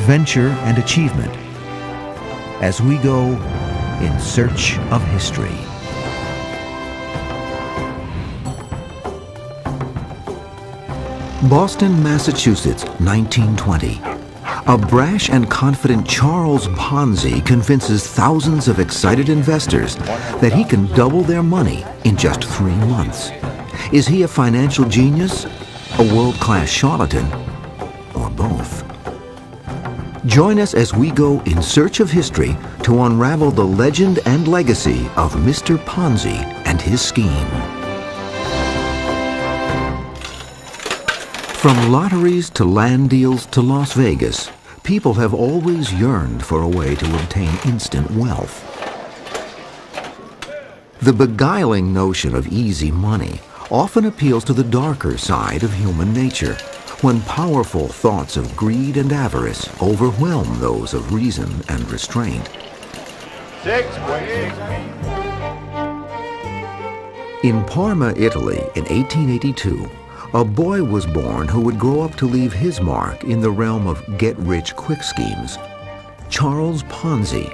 adventure and achievement as we go in search of history. Boston, Massachusetts, 1920. A brash and confident Charles Ponzi convinces thousands of excited investors that he can double their money in just 3 months. Is he a financial genius, a world-class charlatan, or both? Join us as we go in search of history to unravel the legend and legacy of Mr. Ponzi and his scheme. From lotteries to land deals to Las Vegas, people have always yearned for a way to obtain instant wealth. The beguiling notion of easy money often appeals to the darker side of human nature, when powerful thoughts of greed and avarice overwhelm those of reason and restraint. In Parma, Italy, in 1882, a boy was born who would grow up to leave his mark in the realm of get-rich-quick schemes, Charles Ponzi.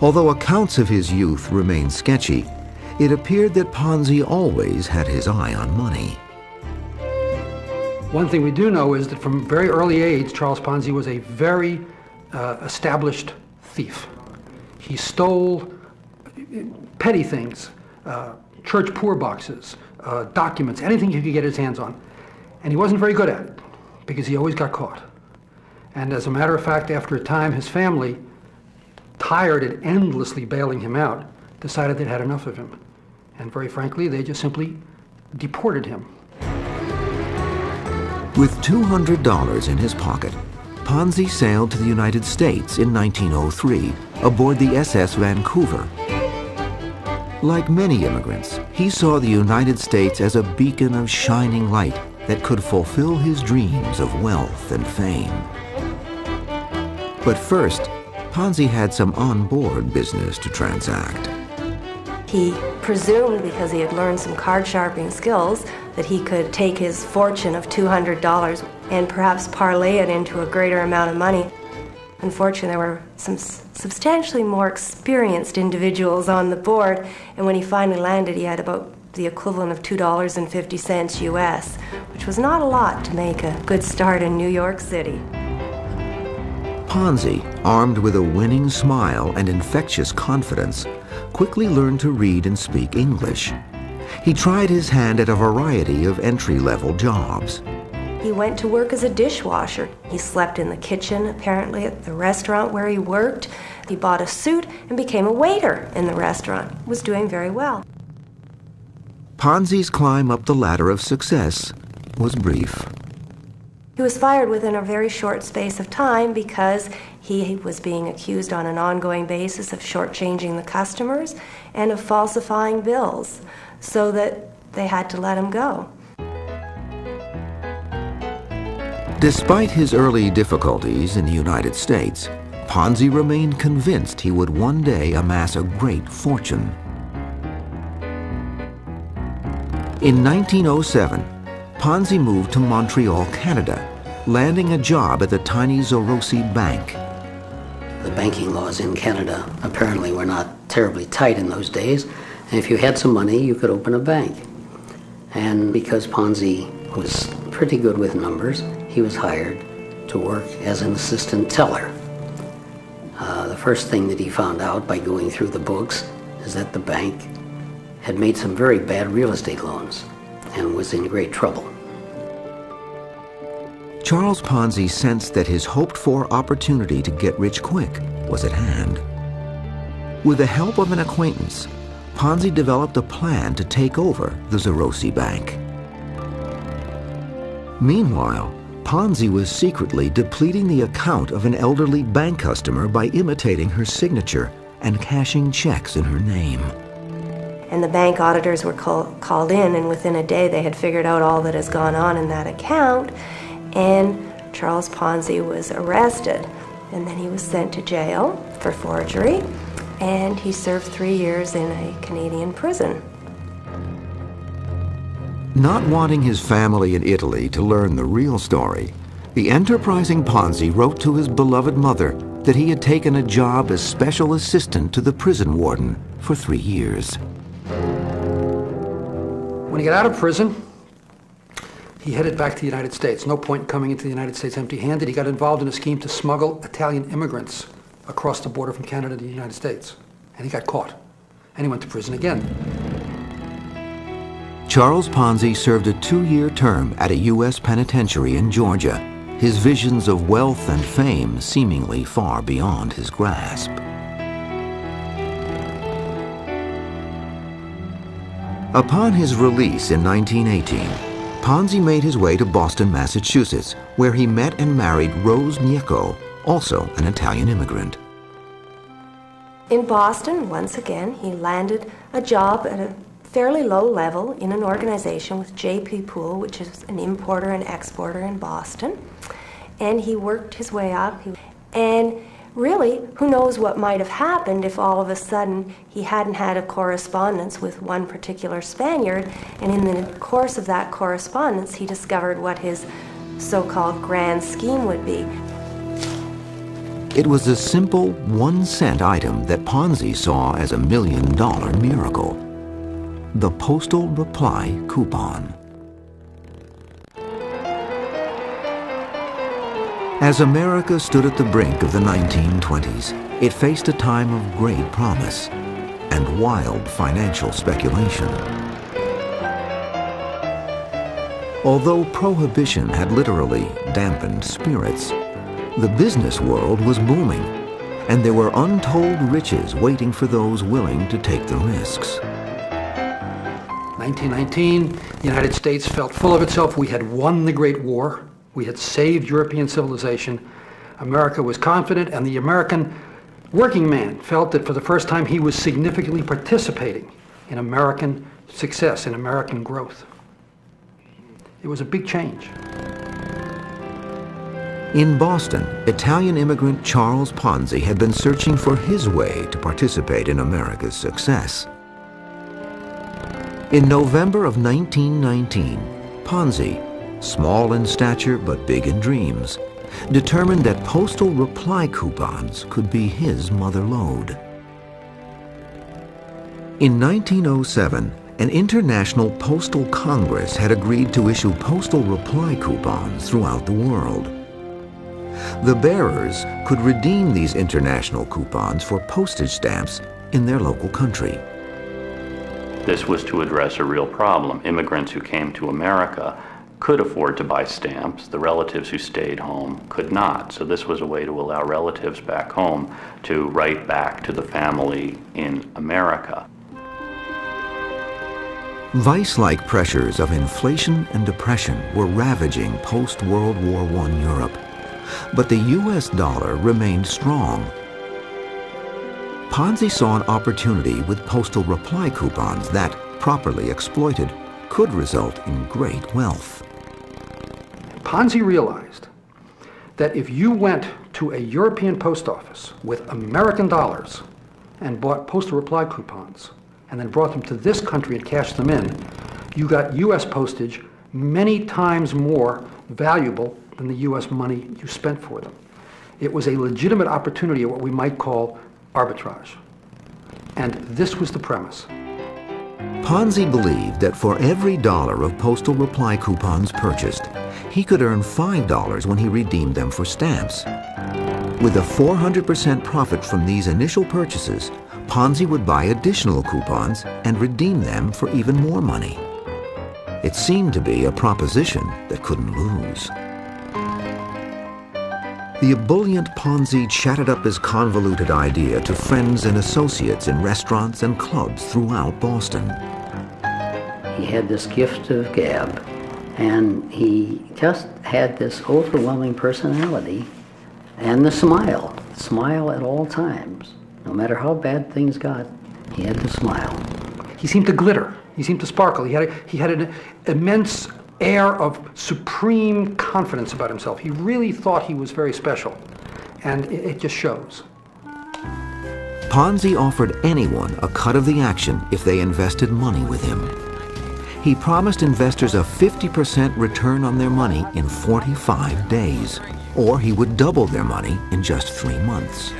Although accounts of his youth remain sketchy, it appeared that Ponzi always had his eye on money. One thing we do know is that from a very early age, Charles Ponzi was a very established thief. He stole petty things, church poor boxes, documents, anything he could get his hands on. And he wasn't very good at it because he always got caught. And as a matter of fact, after a time, his family, tired of endlessly bailing him out, decided they'd had enough of him. And very frankly, they just simply deported him. With $200 in his pocket, Ponzi sailed to the United States in 1903 aboard the SS Vancouver. Like many immigrants, he saw the United States as a beacon of shining light that could fulfill his dreams of wealth and fame. But first, Ponzi had some on-board business to transact. He presumed, because he had learned some card sharpening skills, that he could take his fortune of $200 and perhaps parlay it into a greater amount of money. Unfortunately, there were some substantially more experienced individuals on the board, and when he finally landed, he had about the equivalent of $2.50 US, which was not a lot to make a good start in New York City. Ponzi, armed with a winning smile and infectious confidence, quickly learned to read and speak English. He tried his hand at a variety of entry-level jobs. He went to work as a dishwasher. He slept in the kitchen, apparently, at the restaurant where he worked. He bought a suit and became a waiter in the restaurant. Was doing very well. Ponzi's climb up the ladder of success was brief. He was fired within a very short space of time because he was being accused on an ongoing basis of shortchanging the customers and of falsifying bills, so that they had to let him go. Despite his early difficulties in the United States, Ponzi remained convinced he would one day amass a great fortune. In 1907, Ponzi moved to Montreal, Canada, landing a job at the tiny Zorosi Bank. The banking laws in Canada apparently were not terribly tight in those days, and if you had some money, you could open a bank. And because Ponzi was pretty good with numbers, he was hired to work as an assistant teller. The first thing that he found out by going through the books is that the bank had made some very bad real estate loans and was in great trouble. Charles Ponzi sensed that his hoped-for opportunity to get rich quick was at hand. With the help of an acquaintance, Ponzi developed a plan to take over the Zorosi Bank. Meanwhile, Ponzi was secretly depleting the account of an elderly bank customer by imitating her signature and cashing checks in her name. And the bank auditors were called in, and within a day they had figured out all that has gone on in that account, and Charles Ponzi was arrested. And then he was sent to jail for forgery, and he served 3 years in a Canadian prison. Not wanting his family in Italy to learn the real story, The enterprising Ponzi wrote to his beloved mother that he had taken a job as special assistant to the prison warden for 3 years. When he got out of prison, he headed back to the United States. No point in coming into the United States empty-handed. He got involved in a scheme to smuggle Italian immigrants across the border from Canada to the United States. And he got caught. And he went to prison again. Charles Ponzi served a 2-year term at a U.S. penitentiary in Georgia, his visions of wealth and fame seemingly far beyond his grasp. Upon his release in 1918, Ponzi made his way to Boston, Massachusetts, where he met and married Rose Gnecco, also an Italian immigrant. In Boston, once again, he landed a job at a fairly low level in an organization with J.P. Poole, which is an importer and exporter in Boston. And he worked his way up. And really, who knows what might have happened if all of a sudden he hadn't had a correspondence with one particular Spaniard, and in the course of that correspondence he discovered what his so-called grand scheme would be. It was a simple 1-cent item that Ponzi saw as a $1 million miracle: the postal reply coupon. As America stood at the brink of the 1920s, it faced a time of great promise and wild financial speculation. Although prohibition had literally dampened spirits, the business world was booming, and there were untold riches waiting for those willing to take the risks. 1919, the United States felt full of itself. We had won the Great War. We had saved European civilization. America was confident, and the American working man felt that for the first time he was significantly participating in American success, in American growth. It was a big change. In Boston, Italian immigrant Charles Ponzi had been searching for his way to participate in America's success. In November of 1919, Ponzi, small in stature but big in dreams, determined that postal reply coupons could be his mother lode. In 1907, an international postal congress had agreed to issue postal reply coupons throughout the world. The bearers could redeem these international coupons for postage stamps in their local country. This was to address a real problem. Immigrants who came to America could afford to buy stamps. The relatives who stayed home could not. So this was a way to allow relatives back home to write back to the family in America. Vice-like pressures of inflation and depression were ravaging post-World War I Europe, but the U.S. dollar remained strong. Ponzi saw an opportunity with postal reply coupons that, properly exploited, could result in great wealth. Ponzi realized that if you went to a European post office with American dollars and bought postal reply coupons and then brought them to this country and cashed them in, you got U.S. postage many times more valuable than the U.S. money you spent for them. It was a legitimate opportunity of what we might call arbitrage. And this was the premise. Ponzi believed that for every $1 of postal reply coupons purchased, he could earn $5 when he redeemed them for stamps. With a 400% profit from these initial purchases, Ponzi would buy additional coupons and redeem them for even more money. It seemed to be a proposition that couldn't lose. The ebullient Ponzi chatted up his convoluted idea to friends and associates in restaurants and clubs throughout Boston. He had this gift of gab, and he just had this overwhelming personality and the smile at all times. No matter how bad things got, he had the smile. He seemed to glitter. He seemed to sparkle. He had an immense air of supreme confidence about himself. He really thought he was very special, and it just shows. Ponzi offered anyone a cut of the action if they invested money with him. He promised investors a 50% return on their money in 45 days, or he would double their money in just 3 months.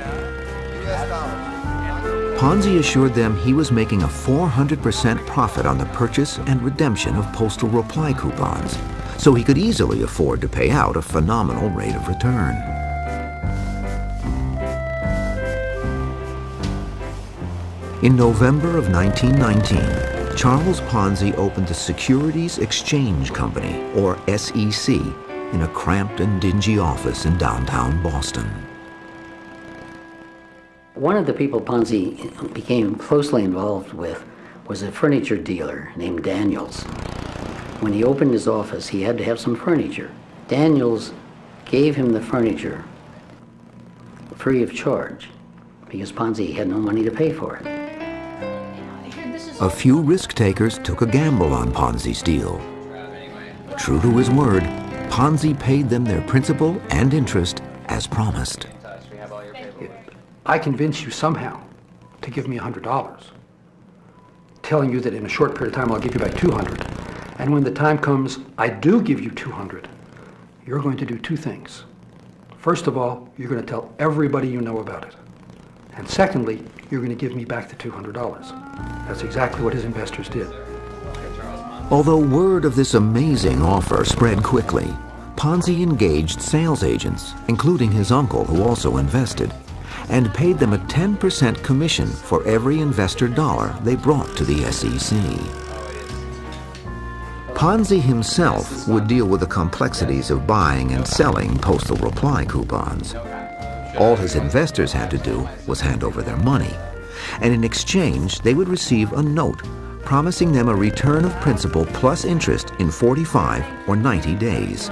Ponzi assured them he was making a 400% profit on the purchase and redemption of postal reply coupons, so he could easily afford to pay out a phenomenal rate of return. In November of 1919, Charles Ponzi opened the Securities Exchange Company, or SEC, in a cramped and dingy office in downtown Boston. One of the people Ponzi became closely involved with was a furniture dealer named Daniels. When he opened his office, he had to have some furniture. Daniels gave him the furniture free of charge because Ponzi had no money to pay for it. A few risk-takers took a gamble on Ponzi's deal. True to his word, Ponzi paid them their principal and interest as promised. I convince you somehow to give me $100, telling you that in a short period of time I'll give you back 200. And when the time comes, I do give you 200, you're going to do 2 things. First of all, you're going to tell everybody you know about it. And secondly, you're going to give me back the $200. That's exactly what his investors did. Although word of this amazing offer spread quickly, Ponzi engaged sales agents, including his uncle who also invested, and paid them a 10% commission for every investor dollar they brought to the SEC. Ponzi himself would deal with the complexities of buying and selling postal reply coupons. All his investors had to do was hand over their money, and in exchange they would receive a note promising them a return of principal plus interest in 45 or 90 days.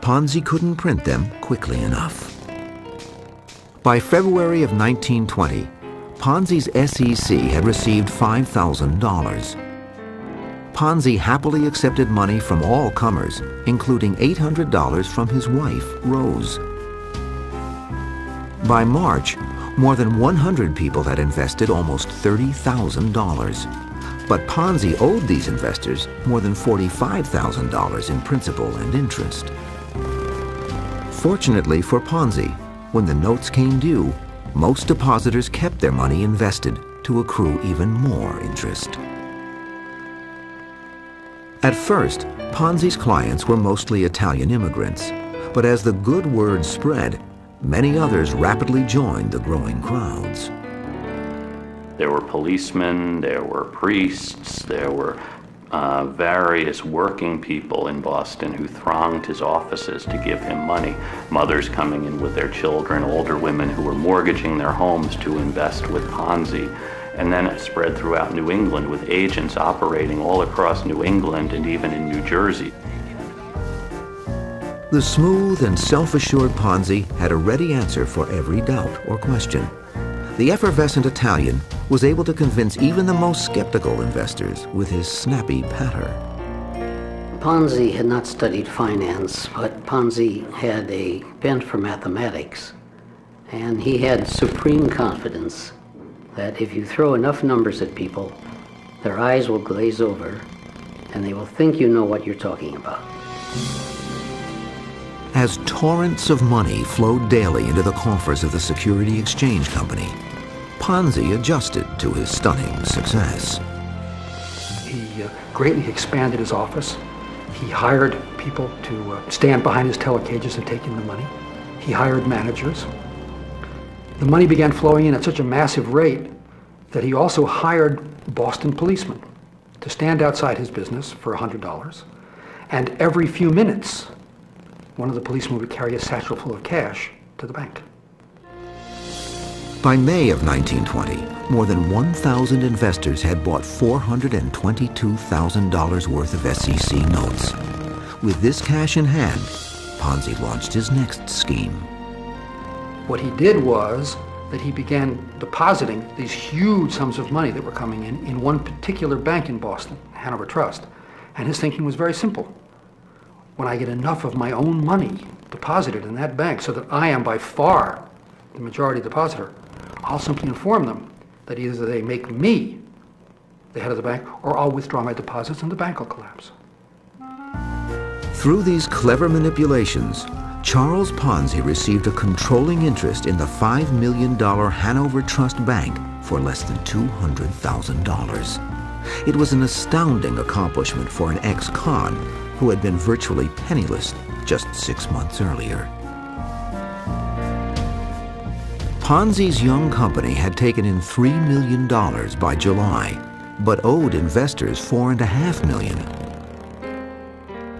Ponzi couldn't print them quickly enough. By February of 1920, Ponzi's SEC had received $5,000. Ponzi happily accepted money from all comers, including $800 from his wife, Rose. By March, more than 100 people had invested almost $30,000. But Ponzi owed these investors more than $45,000 in principal and interest. Fortunately for Ponzi, when the notes came due, most depositors kept their money invested to accrue even more interest. At first, Ponzi's clients were mostly Italian immigrants, but as the good word spread, many others rapidly joined the growing crowds. There were policemen, there were priests, there were various working people in Boston who thronged his offices to give him money. Mothers coming in with their children, older women who were mortgaging their homes to invest with Ponzi. And then it spread throughout New England with agents operating all across New England and even in New Jersey. The smooth and self-assured Ponzi had a ready answer for every doubt or question. The effervescent Italian was able to convince even the most skeptical investors with his snappy patter. Ponzi had not studied finance, but Ponzi had a bent for mathematics, and he had supreme confidence that if you throw enough numbers at people, their eyes will glaze over, and they will think you know what you're talking about. As torrents of money flowed daily into the coffers of the Security Exchange Company, Ponzi adjusted to his stunning success. He greatly expanded his office. He hired people to stand behind his telecages and take in the money. He hired managers. The money began flowing in at such a massive rate that he also hired Boston policemen to stand outside his business for $100. And every few minutes, one of the policemen would carry a satchel full of cash to the bank. By May of 1920, more than 1,000 investors had bought $422,000 worth of SEC notes. With this cash in hand, Ponzi launched his next scheme. What he did was that he began depositing these huge sums of money that were coming in one particular bank in Boston, Hanover Trust. And his thinking was very simple. When I get enough of my own money deposited in that bank so that I am by far the majority depositor, I'll simply inform them that either they make me the head of the bank, or I'll withdraw my deposits and the bank will collapse. Through these clever manipulations, Charles Ponzi received a controlling interest in the $5 million Hanover Trust Bank for less than $200,000. It was an astounding accomplishment for an ex-con who had been virtually penniless just 6 months earlier. Ponzi's young company had taken in $3 million by July, but owed investors $4.5 million.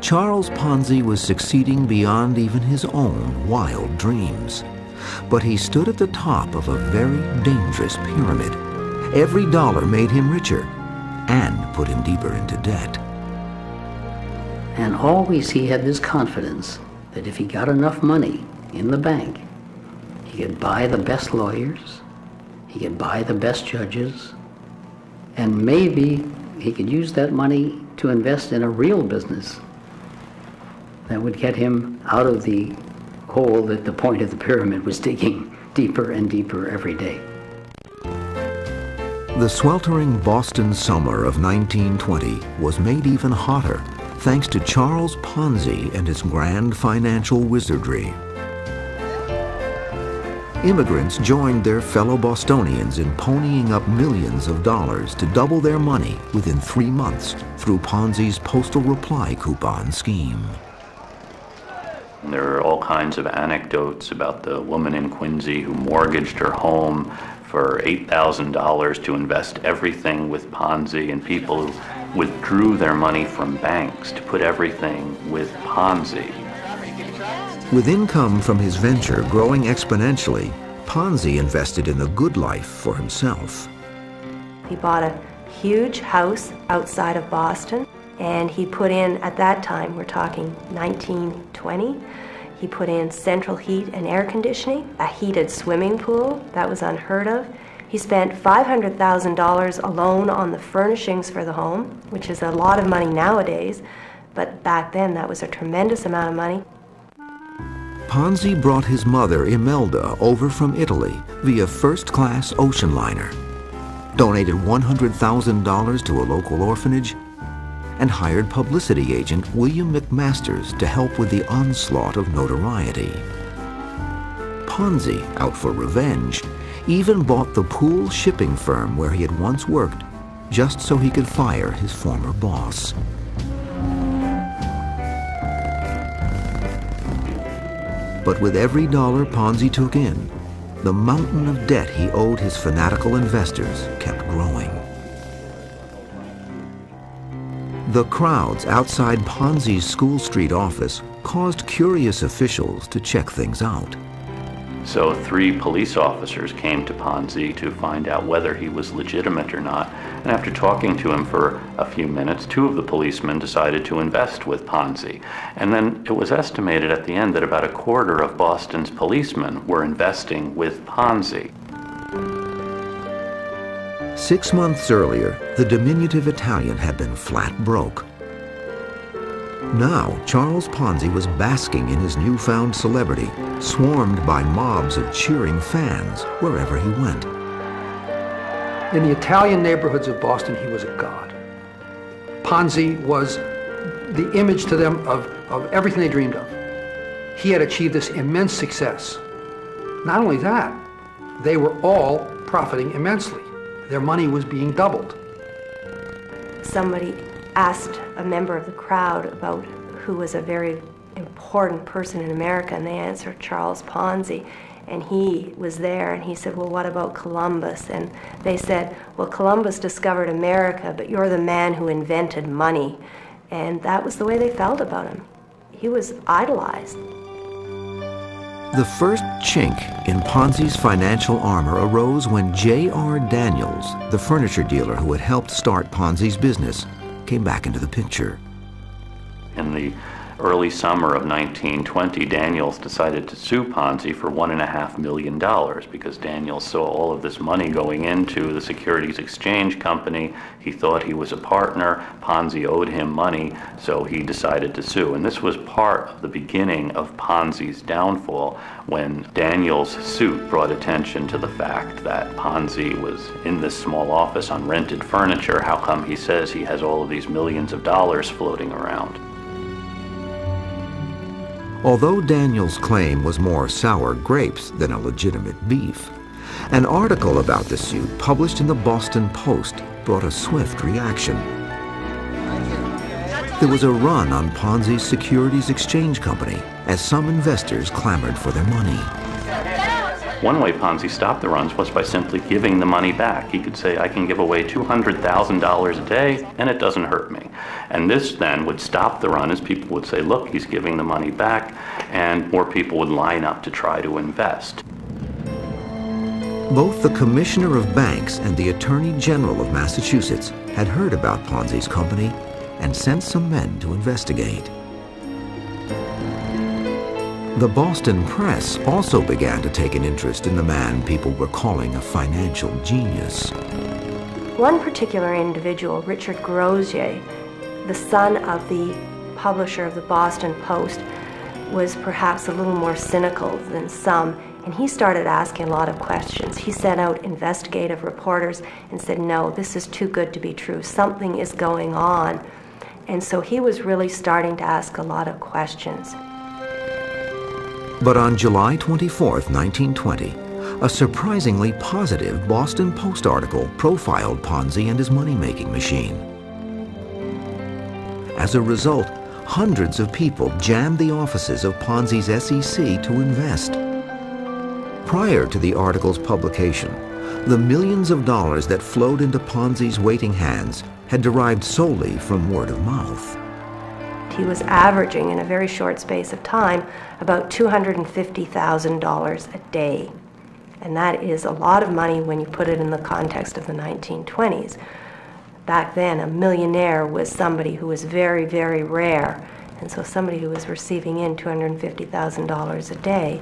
Charles Ponzi was succeeding beyond even his own wild dreams. But he stood at the top of a very dangerous pyramid. Every dollar made him richer and put him deeper into debt. And always he had this confidence that if he got enough money in the bank, he could buy the best lawyers, he could buy the best judges, and maybe he could use that money to invest in a real business that would get him out of the hole that the point of the pyramid was digging deeper and deeper every day. The sweltering Boston summer of 1920 was made even hotter thanks to Charles Ponzi and his grand financial wizardry. Immigrants joined their fellow Bostonians in ponying up millions of dollars to double their money within 3 months through Ponzi's postal reply coupon scheme. There are all kinds of anecdotes about the woman in Quincy who mortgaged her home for $8,000 to invest everything with Ponzi, and people who withdrew their money from banks to put everything with Ponzi. With income from his venture growing exponentially, Ponzi invested in the good life for himself. He bought a huge house outside of Boston, and he put in, at that time, we're talking 1920, he put in central heat and air conditioning, a heated swimming pool, that was unheard of. He spent $500,000 alone on the furnishings for the home, which is a lot of money nowadays, but back then that was a tremendous amount of money. Ponzi brought his mother Imelda over from Italy via first-class ocean liner, donated $100,000 to a local orphanage, and hired publicity agent William McMasters to help with the onslaught of notoriety. Ponzi, out for revenge, even bought the pool shipping firm where he had once worked, just so he could fire his former boss. But with every dollar Ponzi took in, the mountain of debt he owed his fanatical investors kept growing. The crowds outside Ponzi's School Street office caused curious officials to check things out. So 3 police officers came to Ponzi to find out whether he was legitimate or not. And after talking to him for a few minutes, 2 of the policemen decided to invest with Ponzi. And then it was estimated at the end that about a quarter of Boston's policemen were investing with Ponzi. 6 months earlier, the diminutive Italian had been flat broke. Now, Charles Ponzi was basking in his newfound celebrity, swarmed by mobs of cheering fans wherever he went. In the Italian neighborhoods of Boston, he was a god. Ponzi was the image to them of everything they dreamed of. He had achieved this immense success. Not only that, they were all profiting immensely. Their money was being doubled. Somebody asked a member of the crowd about who was a very important person in America, and they answered Charles Ponzi. And he was there, and he said, well, what about Columbus? And they said, well, Columbus discovered America, but you're the man who invented money. And that was the way they felt about him. He was idolized. The first chink in Ponzi's financial armor arose when J.R. Daniels, the furniture dealer who had helped start Ponzi's business, came back into the picture. In the early summer of 1920, Daniels decided to sue Ponzi for $1.5 million because Daniels saw all of this money going into the Securities Exchange Company. He thought he was a partner. Ponzi owed him money, so he decided to sue. And this was part of the beginning of Ponzi's downfall, when Daniels' suit brought attention to the fact that Ponzi was in this small office on rented furniture. How come he says he has all of these millions of dollars floating around? Although Daniels' claim was more sour grapes than a legitimate beef, an article about the suit published in the Boston Post brought a swift reaction. There was a run on Ponzi's Securities Exchange Company as some investors clamored for their money. One way Ponzi stopped the runs was by simply giving the money back. He could say, I can give away $200,000 a day and it doesn't hurt me. And this then would stop the run, as people would say, look, he's giving the money back, and more people would line up to try to invest. Both the Commissioner of Banks and the Attorney General of Massachusetts had heard about Ponzi's company and sent some men to investigate. The Boston press also began to take an interest in the man people were calling a financial genius. One particular individual, Richard Grosier, the son of the publisher of the Boston Post, was perhaps a little more cynical than some, and he started asking a lot of questions. He sent out investigative reporters and said, no, this is too good to be true. Something is going on. And so he was really starting to ask a lot of questions. But on July 24, 1920, a surprisingly positive Boston Post article profiled Ponzi and his money-making machine. As a result, hundreds of people jammed the offices of Ponzi's SEC to invest. Prior to the article's publication, the millions of dollars that flowed into Ponzi's waiting hands had derived solely from word of mouth. He was averaging, in a very short space of time, about $250,000 a day. And that is a lot of money when you put it in the context of the 1920s. Back then, a millionaire was somebody who was very, very rare. And so somebody who was receiving in $250,000 a day,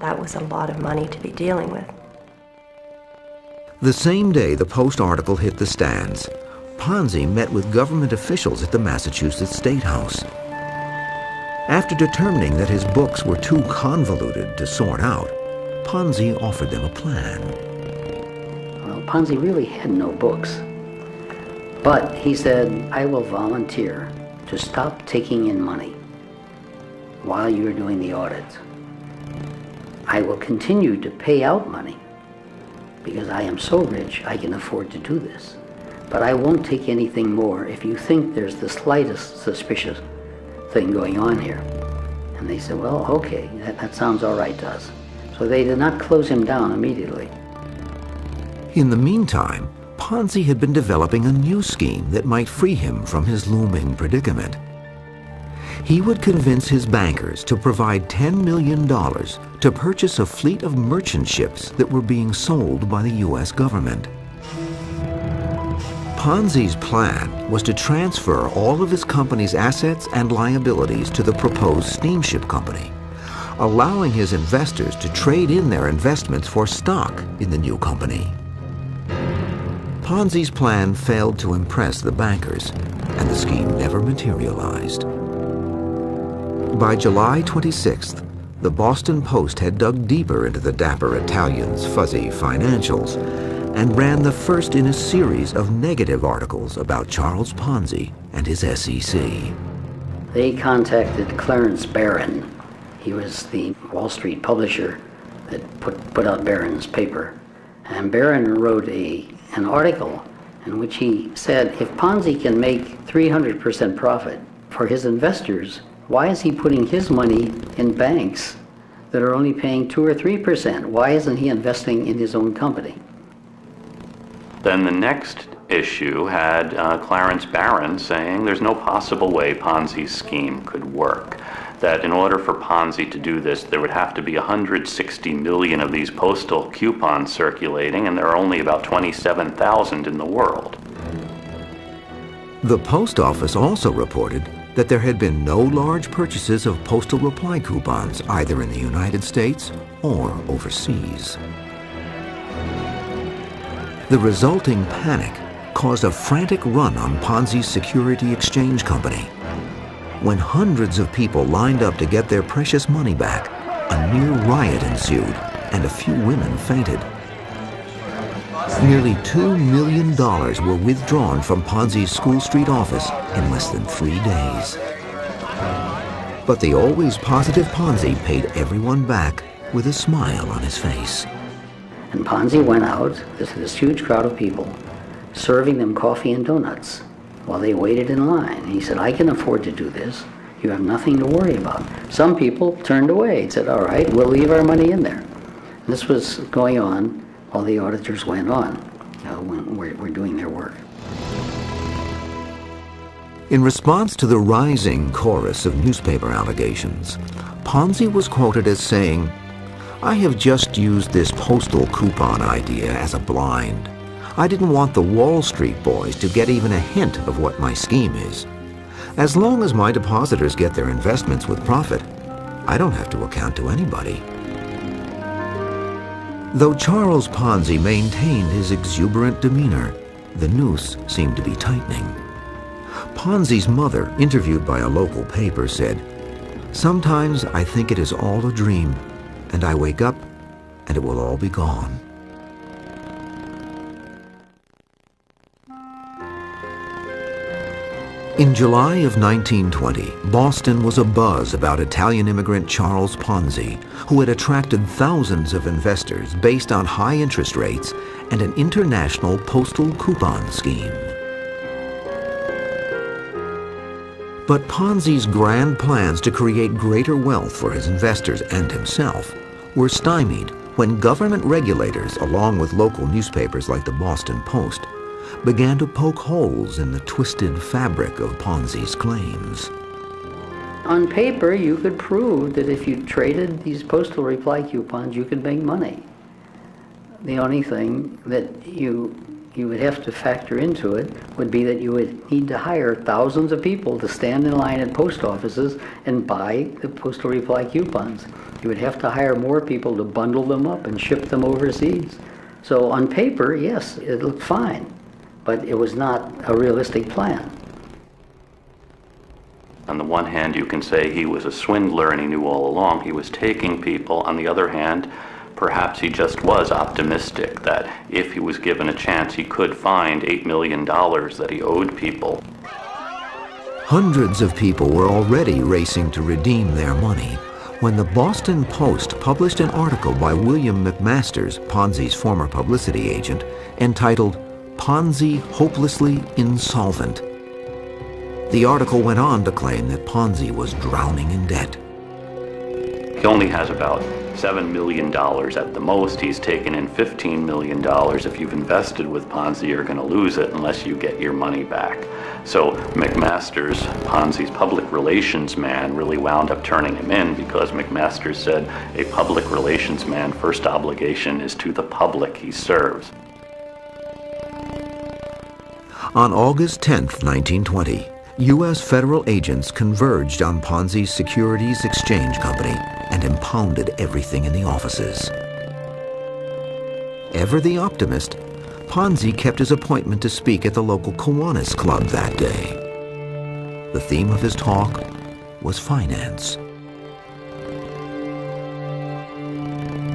that was a lot of money to be dealing with. The same day the Post article hit the stands, Ponzi met with government officials at the Massachusetts State House. After determining that his books were too convoluted to sort out, Ponzi offered them a plan. Well, Ponzi really had no books. But he said, I will volunteer to stop taking in money while you're doing the audit. I will continue to pay out money because I am so rich I can afford to do this. But I won't take anything more if you think there's the slightest suspicious thing going on here. And they said, well, okay, that sounds all right to us. So they did not close him down immediately. In the meantime, Ponzi had been developing a new scheme that might free him from his looming predicament. He would convince his bankers to provide $10 million to purchase a fleet of merchant ships that were being sold by the U.S. government. Ponzi's plan was to transfer all of his company's assets and liabilities to the proposed steamship company, allowing his investors to trade in their investments for stock in the new company. Ponzi's plan failed to impress the bankers, and the scheme never materialized. By July 26th, the Boston Post had dug deeper into the dapper Italian's fuzzy financials and ran the first in a series of negative articles about Charles Ponzi and his SEC. They contacted Clarence Barron. He was the Wall Street publisher that put out Barron's paper. And Barron wrote an article in which he said, if Ponzi can make 300% profit for his investors, why is he putting his money in banks that are only paying 2 or 3%? Why isn't he investing in his own company? Then the next issue had Clarence Barron saying there's no possible way Ponzi's scheme could work. That in order for Ponzi to do this, there would have to be 160 million of these postal coupons circulating, and there are only about 27,000 in the world. The post office also reported that there had been no large purchases of postal reply coupons either in the United States or overseas. The resulting panic caused a frantic run on Ponzi's security exchange company. When hundreds of people lined up to get their precious money back, a near riot ensued and a few women fainted. Nearly $2 million were withdrawn from Ponzi's School Street office in less than 3 days. But the always positive Ponzi paid everyone back with a smile on his face. And Ponzi went out to this huge crowd of people, serving them coffee and donuts while they waited in line. He said, I can afford to do this. You have nothing to worry about. Some people turned away and said, all right, we'll leave our money in there. And this was going on while the auditors went on, when we're doing their work. In response to the rising chorus of newspaper allegations, Ponzi was quoted as saying, I have just used this postal coupon idea as a blind. I didn't want the Wall Street boys to get even a hint of what my scheme is. As long as my depositors get their investments with profit, I don't have to account to anybody. Though Charles Ponzi maintained his exuberant demeanor, the noose seemed to be tightening. Ponzi's mother, interviewed by a local paper, said, sometimes I think it is all a dream, and I wake up and it will all be gone. In July of 1920, Boston was abuzz about Italian immigrant Charles Ponzi, who had attracted thousands of investors based on high interest rates and an international postal coupon scheme. But Ponzi's grand plans to create greater wealth for his investors and himself were stymied when government regulators, along with local newspapers like the Boston Post, began to poke holes in the twisted fabric of Ponzi's claims. On paper, you could prove that if you traded these postal reply coupons, you could make money. The only thing that you would have to factor into it would be that you would need to hire thousands of people to stand in line at post offices and buy the postal reply coupons. You would have to hire more people to bundle them up and ship them overseas. So on paper, yes, it looked fine, but it was not a realistic plan. On the one hand, you can say he was a swindler and he knew all along he was taking people. On the other hand, perhaps he just was optimistic that if he was given a chance, he could find $8 million that he owed people. Hundreds of people were already racing to redeem their money when the Boston Post published an article by William McMasters, Ponzi's former publicity agent, entitled Ponzi Hopelessly Insolvent. The article went on to claim that Ponzi was drowning in debt. He only has about $7 million at the most. He's taken in $15 million. If you've invested with Ponzi, you're going to lose it unless you get your money back. So McMasters, Ponzi's public relations man, really wound up turning him in because McMasters said a public relations man's first obligation is to the public he serves. On August 10, 1920, U.S. federal agents converged on Ponzi's Securities Exchange Company and impounded everything in the offices. Ever the optimist, Ponzi kept his appointment to speak at the local Kiwanis Club that day. The theme of his talk was finance.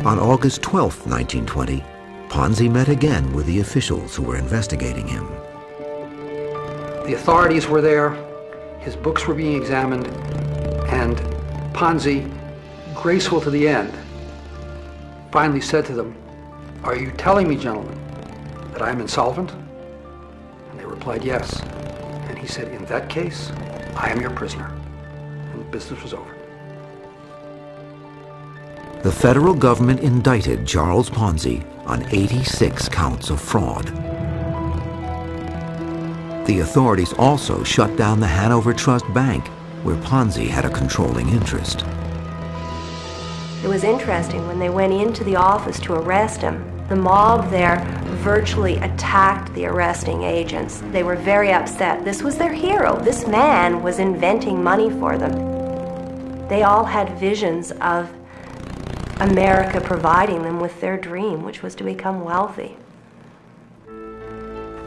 On August 12, 1920, Ponzi met again with the officials who were investigating him. The authorities were there, his books were being examined, and Ponzi, graceful to the end, finally said to them, "Are you telling me, gentlemen, that I am insolvent?" And they replied, "Yes." And he said, "In that case, I am your prisoner." And the business was over. The federal government indicted Charles Ponzi on 86 counts of fraud. The authorities also shut down the Hanover Trust Bank, where Ponzi had a controlling interest. It was interesting when they went into the office to arrest him. The mob there virtually attacked the arresting agents. They were very upset. This was their hero. This man was inventing money for them. They all had visions of America providing them with their dream, which was to become wealthy.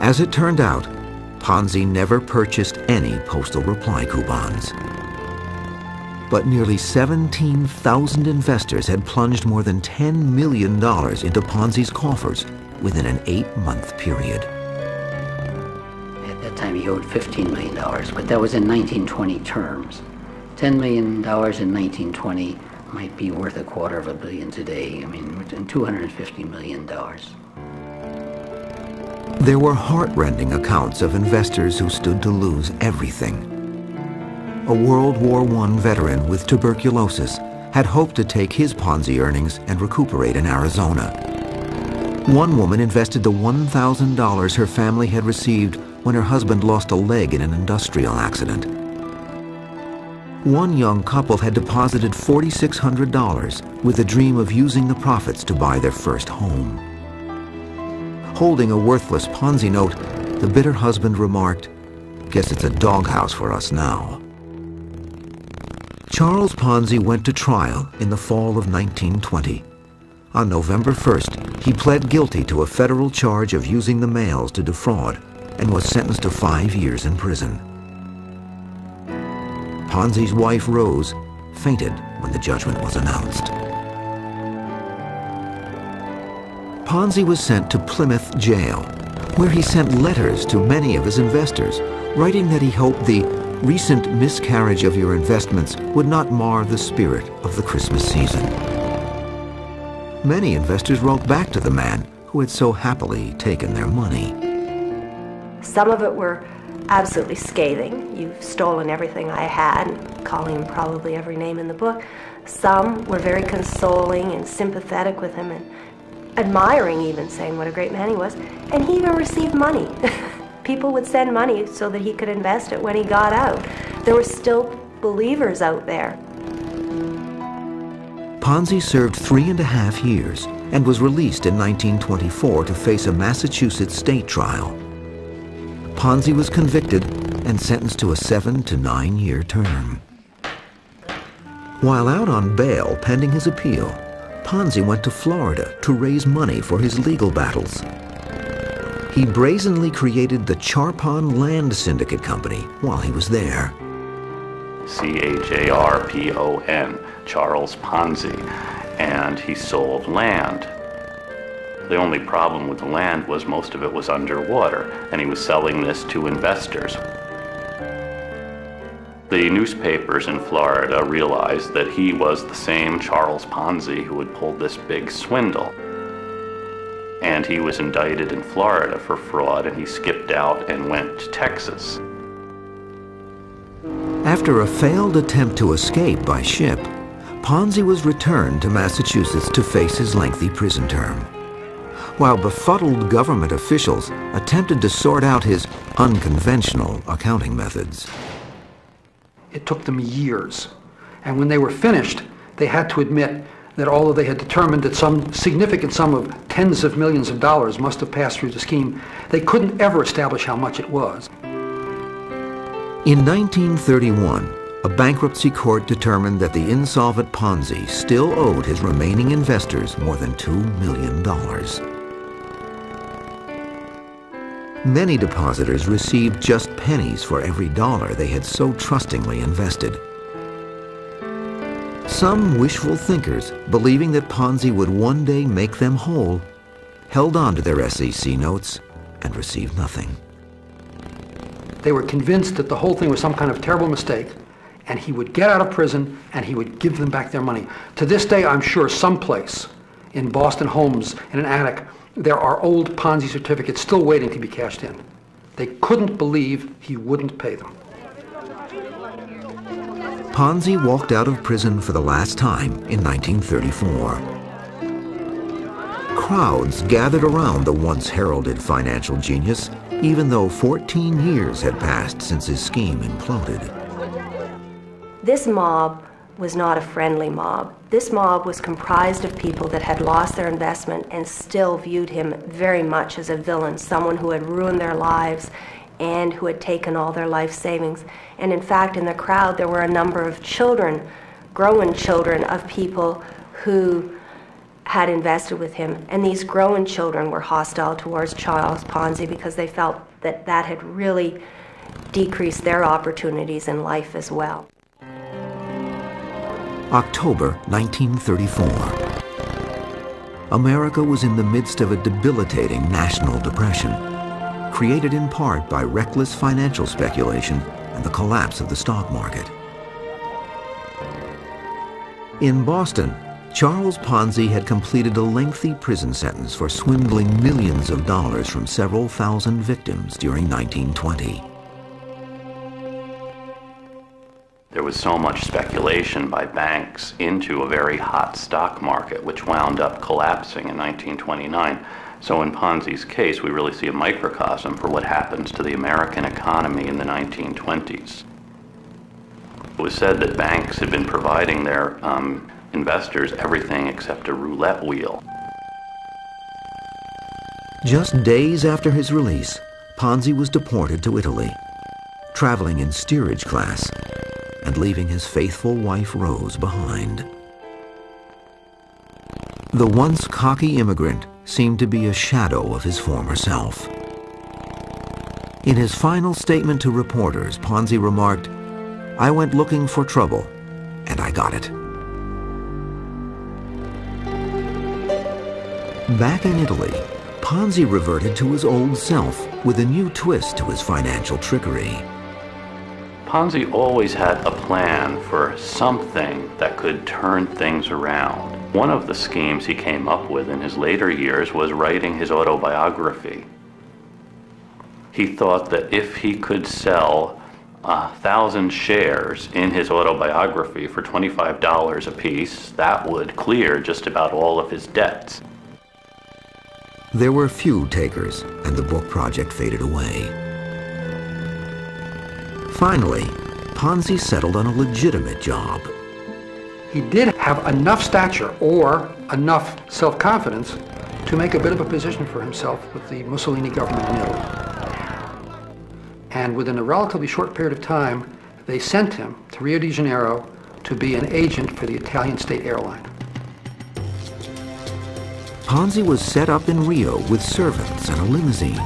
As it turned out, Ponzi never purchased any postal reply coupons. But nearly 17,000 investors had plunged more than $10 million into Ponzi's coffers within an 8-month period. At that time, he owed $15 million, but that was in 1920 terms. $10 million in 1920 might be worth $250 million today. I mean, $250 million. There were heart-rending accounts of investors who stood to lose everything. A World War I veteran with tuberculosis had hoped to take his Ponzi earnings and recuperate in Arizona. One woman invested the $1,000 her family had received when her husband lost a leg in an industrial accident. One young couple had deposited $4,600 with the dream of using the profits to buy their first home. Holding a worthless Ponzi note, the bitter husband remarked, "Guess it's a doghouse for us now." Charles Ponzi went to trial in the fall of 1920. On November 1st, he pled guilty to a federal charge of using the mails to defraud and was sentenced to 5 years in prison. Ponzi's wife, Rose, fainted when the judgment was announced. Ponzi was sent to Plymouth Jail, where he sent letters to many of his investors, writing that he hoped the recent miscarriage of your investments would not mar the spirit of the Christmas season. Many investors wrote back to the man who had so happily taken their money. Some of it were absolutely scathing. "You've stolen everything I had," calling him probably every name in the book. Some were very consoling and sympathetic with him and admiring, even saying what a great man he was. And he even received money. People would send money so that he could invest it when he got out. There were still believers out there. Ponzi served 3.5 years and was released in 1924 to face a Massachusetts state trial. Ponzi was convicted and sentenced to a 7 to 9 year term. While out on bail pending his appeal, Ponzi went to Florida to raise money for his legal battles. He brazenly created the Charpon Land Syndicate Company while he was there. Charpon, Charles Ponzi, and he sold land. The only problem with the land was most of it was underwater, and he was selling this to investors. The newspapers in Florida realized that he was the same Charles Ponzi who had pulled this big swindle. And he was indicted in Florida for fraud, and he skipped out and went to Texas. After a failed attempt to escape by ship, Ponzi was returned to Massachusetts to face his lengthy prison term. While befuddled government officials attempted to sort out his unconventional accounting methods. It took them years. And when they were finished, they had to admit that although they had determined that some significant sum of tens of millions of dollars must have passed through the scheme, they couldn't ever establish how much it was. In 1931, a bankruptcy court determined that the insolvent Ponzi still owed his remaining investors more than $2 million. Many depositors received just pennies for every dollar they had so trustingly invested. Some wishful thinkers, believing that Ponzi would one day make them whole, held on to their SEC notes and received nothing. They were convinced that the whole thing was some kind of terrible mistake, and he would get out of prison and he would give them back their money. To this day, I'm sure someplace in Boston homes, in an attic, there are old Ponzi certificates still waiting to be cashed in. They couldn't believe he wouldn't pay them. Ponzi walked out of prison for the last time in 1934. Crowds gathered around the once heralded financial genius, even though 14 years had passed since his scheme imploded. This mob was not a friendly mob. This mob was comprised of people that had lost their investment and still viewed him very much as a villain, someone who had ruined their lives and who had taken all their life savings. And in fact, in the crowd, there were a number of children, grown children of people who had invested with him. And these grown children were hostile towards Charles Ponzi because they felt that that had really decreased their opportunities in life as well. October 1934. America was in the midst of a debilitating national depression, created in part by reckless financial speculation and the collapse of the stock market. In Boston, Charles Ponzi had completed a lengthy prison sentence for swindling millions of dollars from several thousand victims during 1920. There was so much speculation by banks into a very hot stock market, which wound up collapsing in 1929. So in Ponzi's case, we really see a microcosm for what happens to the American economy in the 1920s. It was said that banks had been providing their investors everything except a roulette wheel. Just days after his release, Ponzi was deported to Italy, traveling in steerage class and leaving his faithful wife Rose behind. The once cocky immigrant seemed to be a shadow of his former self. In his final statement to reporters, Ponzi remarked, "I went looking for trouble, and I got it." Back in Italy, Ponzi reverted to his old self with a new twist to his financial trickery. Ponzi always had a plan for something that could turn things around. One of the schemes he came up with in his later years was writing his autobiography. He thought that if he could sell 1,000 shares in his autobiography for $25 apiece, that would clear just about all of his debts. There were few takers, and the book project faded away. Finally, Ponzi settled on a legitimate job. He did have enough stature or enough self-confidence to make a bit of a position for himself with the Mussolini government in Italy. And within a relatively short period of time, they sent him to Rio de Janeiro to be an agent for the Italian state airline. Ponzi was set up in Rio with servants and a limousine.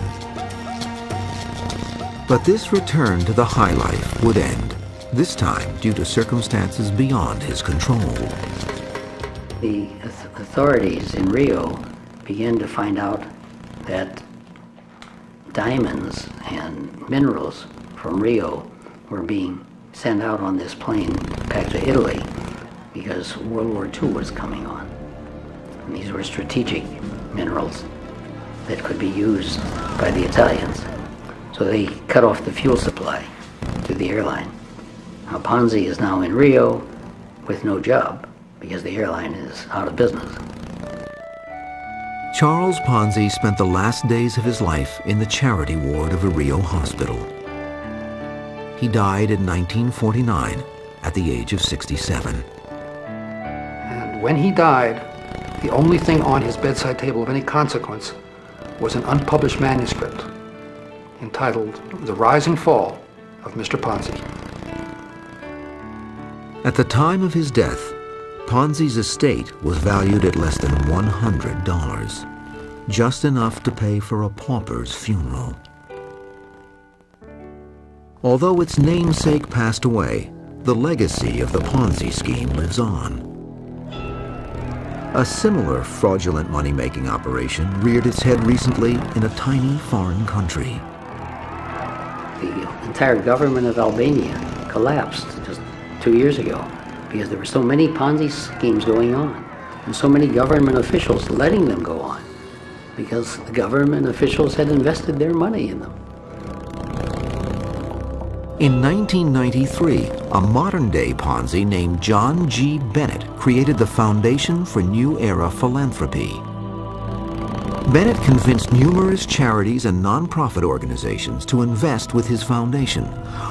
But this return to the high life would end, this time due to circumstances beyond his control. The authorities in Rio began to find out that diamonds and minerals from Rio were being sent out on this plane back to Italy because World War II was coming on. And these were strategic minerals that could be used by the Italians. So they cut off the fuel supply to the airline. Now Ponzi is now in Rio with no job because the airline is out of business. Charles Ponzi spent the last days of his life in the charity ward of a Rio hospital. He died in 1949 at the age of 67. And when he died, the only thing on his bedside table of any consequence was an unpublished manuscript entitled The Rise and Fall of Mr. Ponzi. At the time of his death, Ponzi's estate was valued at less than $100, just enough to pay for a pauper's funeral. Although its namesake passed away, the legacy of the Ponzi scheme lives on. A similar fraudulent money-making operation reared its head recently in a tiny foreign country. The entire government of Albania collapsed just 2 years ago because there were so many Ponzi schemes going on and so many government officials letting them go on because the government officials had invested their money in them. In 1993, a modern-day Ponzi named John G. Bennett created the Foundation for New Era Philanthropy. Bennett convinced numerous charities and nonprofit organizations to invest with his foundation,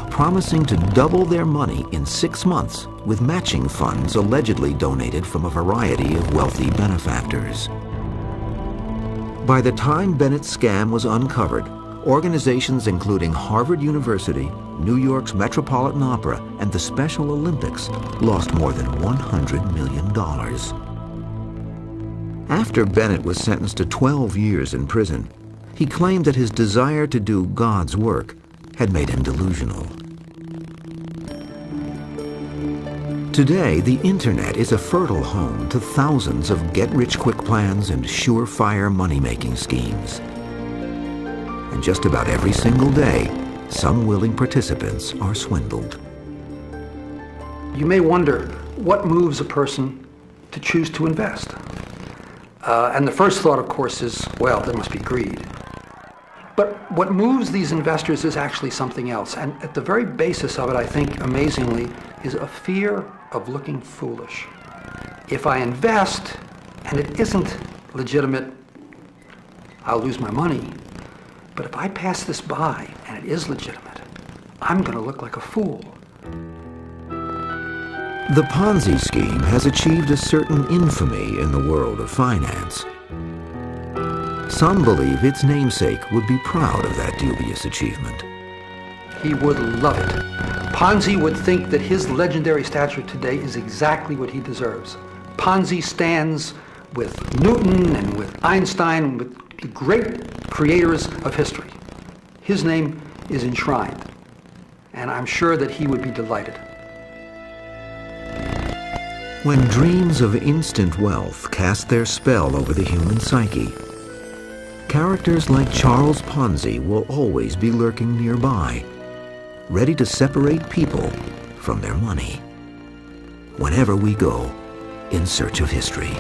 promising to double their money in 6 months with matching funds allegedly donated from a variety of wealthy benefactors. By the time Bennett's scam was uncovered, organizations including Harvard University, New York's Metropolitan Opera, and the Special Olympics lost more than $100 million. After Bennett was sentenced to 12 years in prison, he claimed that his desire to do God's work had made him delusional. Today, the internet is a fertile home to thousands of get-rich-quick plans and surefire money-making schemes. And just about every single day, some willing participants are swindled. You may wonder what moves a person to choose to invest. And the first thought, of course, is, well, there must be greed. But what moves these investors is actually something else. And at the very basis of it, I think, amazingly, is a fear of looking foolish. If I invest and it isn't legitimate, I'll lose my money. But if I pass this by and it is legitimate, I'm going to look like a fool. The Ponzi scheme has achieved a certain infamy in the world of finance. Some believe its namesake would be proud of that dubious achievement. He would love it. Ponzi would think that his legendary stature today is exactly what he deserves. Ponzi stands with Newton and with Einstein and with the great creators of history. His name is enshrined, and I'm sure that he would be delighted. When dreams of instant wealth cast their spell over the human psyche, characters like Charles Ponzi will always be lurking nearby, ready to separate people from their money, whenever we go in search of history.